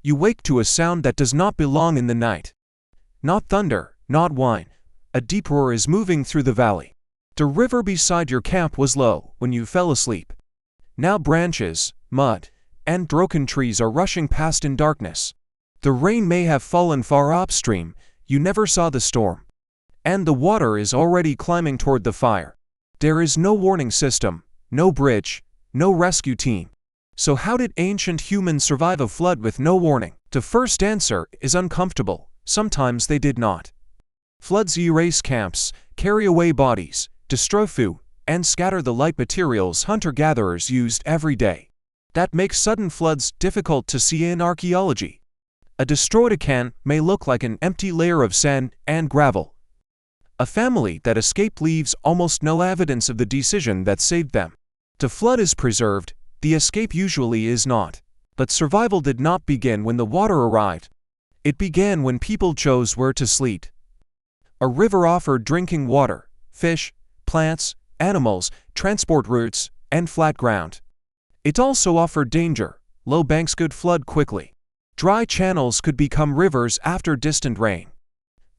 You wake to a sound that does not belong in the night. Not thunder, not whine. A deep roar is moving through the valley. The river beside your camp was low when you fell asleep. Now branches, mud, and broken trees are rushing past in darkness. The rain may have fallen far upstream, you never saw the storm. And the water is already climbing toward the fire. There is no warning system, no bridge, no rescue team. So how did ancient humans survive a flood with no warning? The first answer is uncomfortable. Sometimes they did not. Floods erase camps, carry away bodies, destroy food, and scatter the light materials hunter-gatherers used every day. That makes sudden floods difficult to see in archaeology. A destroyed can may look like an empty layer of sand and gravel. A family that escaped leaves almost no evidence of the decision that saved them. The flood is preserved, the escape usually is not. But survival did not begin when the water arrived. It began when people chose where to sleep. A river offered drinking water, fish, plants, animals, transport routes, and flat ground. It also offered danger. Low banks could flood quickly. Dry channels could become rivers after distant rain.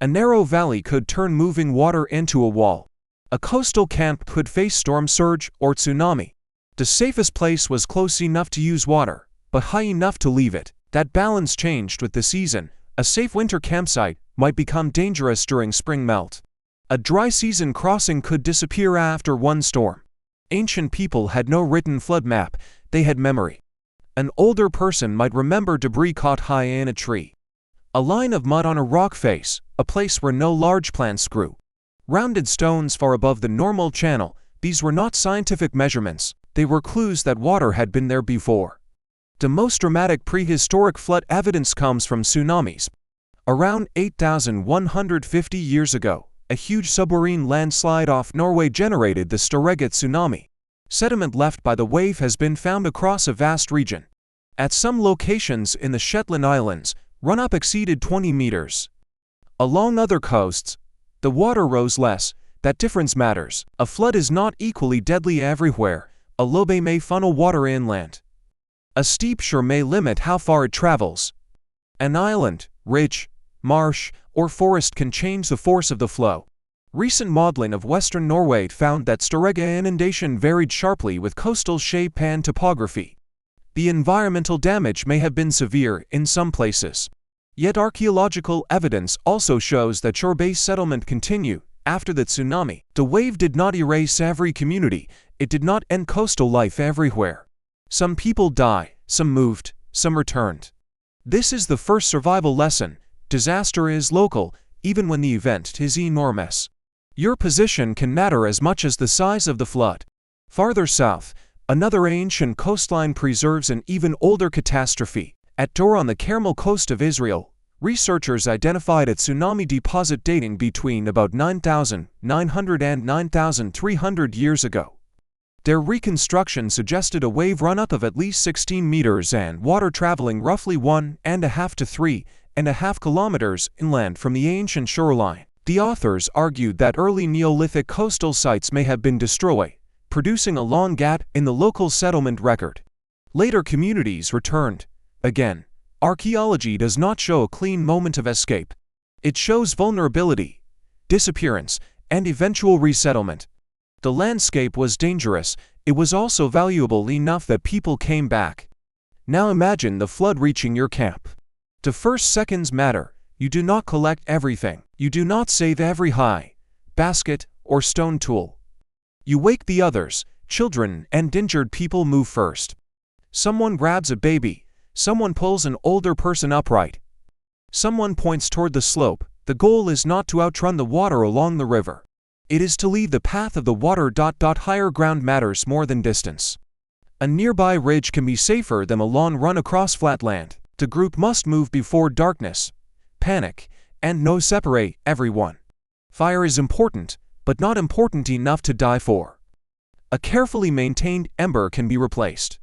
A narrow valley could turn moving water into a wall. A coastal camp could face storm surge or tsunami. The safest place was close enough to use water, but high enough to leave it. That balance changed with the season. A safe winter campsite might become dangerous during spring melt. A dry season crossing could disappear after one storm. Ancient people had no written flood map, they had memory. An older person might remember debris caught high in a tree. A line of mud on a rock face, a place where no large plants grew. Rounded stones far above the normal channel, these were not scientific measurements, they were clues that water had been there before. The most dramatic prehistoric flood evidence comes from tsunamis. Around 8,150 years ago, a huge submarine landslide off Norway generated the Storegga tsunami. Sediment left by the wave has been found across a vast region. At some locations in the Shetland Islands, runoff exceeded 20 meters. Along other coasts, the water rose less. That difference matters. A flood is not equally deadly everywhere. A low bay may funnel water inland. A steep shore may limit how far it travels. An island, ridge, marsh, or forest can change the force of the flow. Recent modeling of western Norway found that Storegga inundation varied sharply with coastal shape and topography. The environmental damage may have been severe in some places. Yet archaeological evidence also shows that shore-based settlement continued after the tsunami. The wave did not erase every community, it did not end coastal life everywhere. Some people died, some moved, some returned. This is the first survival lesson. Disaster is local, even when the event is enormous. Your position can matter as much as the size of the flood. Farther south, another ancient coastline preserves an even older catastrophe. At Dor on the Carmel coast of Israel, researchers identified a tsunami deposit dating between about 9,900 and 9,300 years ago. Their reconstruction suggested a wave run-up of at least 16 meters and water traveling roughly 1.5 to 3.5 kilometers inland from the ancient shoreline. The authors argued that early Neolithic coastal sites may have been destroyed, producing a long gap in the local settlement record. Later communities returned. Again, archaeology does not show a clean moment of escape. It shows vulnerability, disappearance, and eventual resettlement. The landscape was dangerous, it was also valuable enough that people came back. Now imagine the flood reaching your camp. The first seconds matter. You do not collect everything. You do not save every high, basket, or stone tool. You wake the others. Children and injured people move first. Someone grabs a baby. Someone pulls an older person upright. Someone points toward the slope. The goal is not to outrun the water along the river. It is to leave the path of the water. Higher ground matters more than distance. A nearby ridge can be safer than a long run across flat land. The group must move before darkness, panic, and no separate everyone. Fire is important, but not important enough to die for. A carefully maintained ember can be replaced.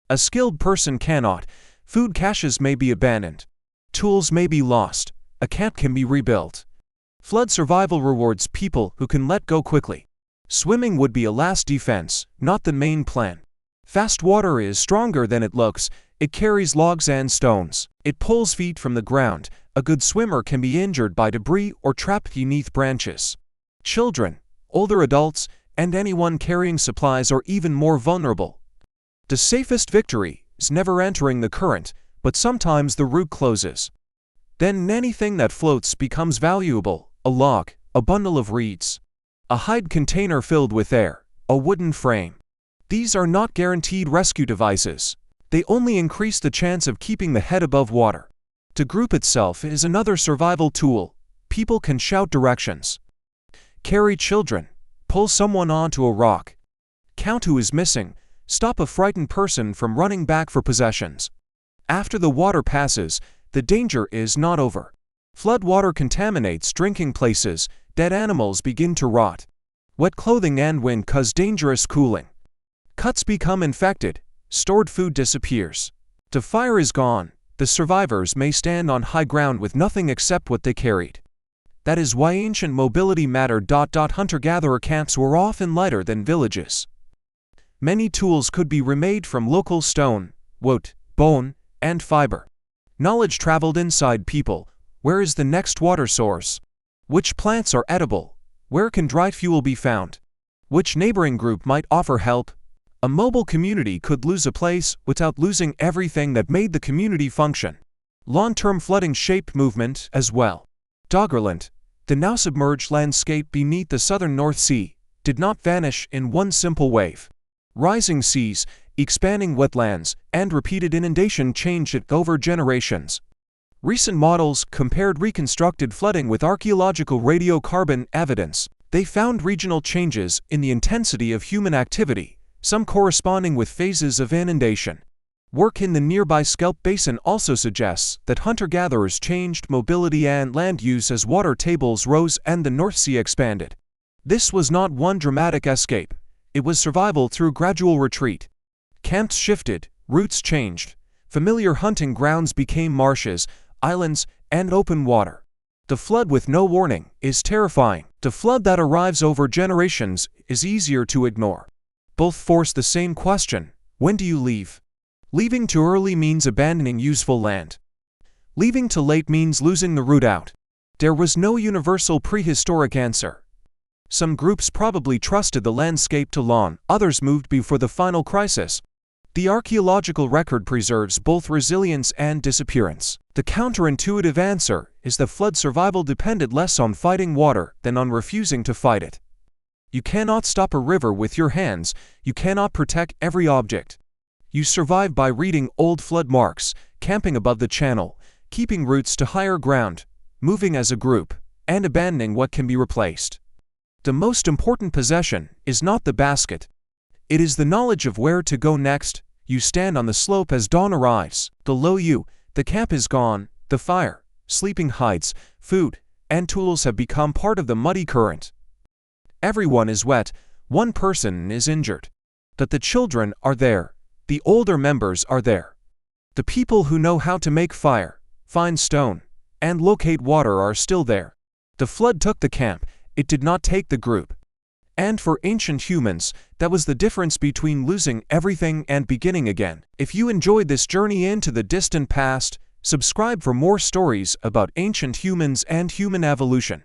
A skilled person cannot. Food caches may be abandoned. Tools may be lost. A camp can be rebuilt. Flood survival rewards people who can let go quickly. Swimming would be a last defense, not the main plan. Fast water is stronger than it looks. It carries logs and stones. It pulls feet from the ground. A good swimmer can be injured by debris or trapped beneath branches. Children, older adults, and anyone carrying supplies are even more vulnerable. The safest victory is never entering the current, but sometimes the route closes. Then anything that floats becomes valuable: a log, a bundle of reeds, a hide container filled with air, a wooden frame. These are not guaranteed rescue devices. They only increase the chance of keeping the head above water. The group itself is another survival tool. People can shout directions, carry children, pull someone onto a rock, count who is missing, stop a frightened person from running back for possessions. After the water passes, the danger is not over. Floodwater contaminates drinking places, dead animals begin to rot. Wet clothing and wind cause dangerous cooling. Cuts become infected, stored food disappears. The fire is gone. The survivors may stand on high ground with nothing except what they carried. That is why ancient mobility mattered. Hunter-gatherer camps were often lighter than villages. Many tools could be remade from local stone, wood, bone, and fiber. Knowledge traveled inside people. Where is the next water source? Which plants are edible? Where can dry fuel be found? Which neighboring group might offer help? A mobile community could lose a place without losing everything that made the community function. Long-term flooding shaped movement as well. Doggerland, the now submerged landscape beneath the southern North Sea, did not vanish in one simple wave. Rising seas, expanding wetlands, and repeated inundation changed it over generations. Recent models compared reconstructed flooding with archaeological radiocarbon evidence. They found regional changes in the intensity of human activity, some corresponding with phases of inundation. Work in the nearby Schelp Basin also suggests that hunter-gatherers changed mobility and land use as water tables rose and the North Sea expanded. This was not one dramatic escape. It was survival through gradual retreat. Camps shifted, routes changed. Familiar hunting grounds became marshes, islands, and open water. The flood with no warning is terrifying. The flood that arrives over generations is easier to ignore. Both force the same question: when do you leave? Leaving too early means abandoning useful land. Leaving too late means losing the route out. There was no universal prehistoric answer. Some groups probably trusted the landscape too long, others moved before the final crisis. The archaeological record preserves both resilience and disappearance. The counterintuitive answer is that flood survival depended less on fighting water than on refusing to fight it. You cannot stop a river with your hands. You cannot protect every object. You survive by reading old flood marks, camping above the channel, keeping routes to higher ground, moving as a group, and abandoning what can be replaced. The most important possession is not the basket. It is the knowledge of where to go next. You stand on the slope as dawn arrives. Below you, the camp is gone. The fire, sleeping hides, food, and tools have become part of the muddy current. Everyone is wet. One person is injured. But the children are there. The older members are there. The people who know how to make fire, find stone, and locate water are still there. The flood took the camp. It did not take the group. And for ancient humans, that was the difference between losing everything and beginning again. If you enjoyed this journey into the distant past, subscribe for more stories about ancient humans and human evolution.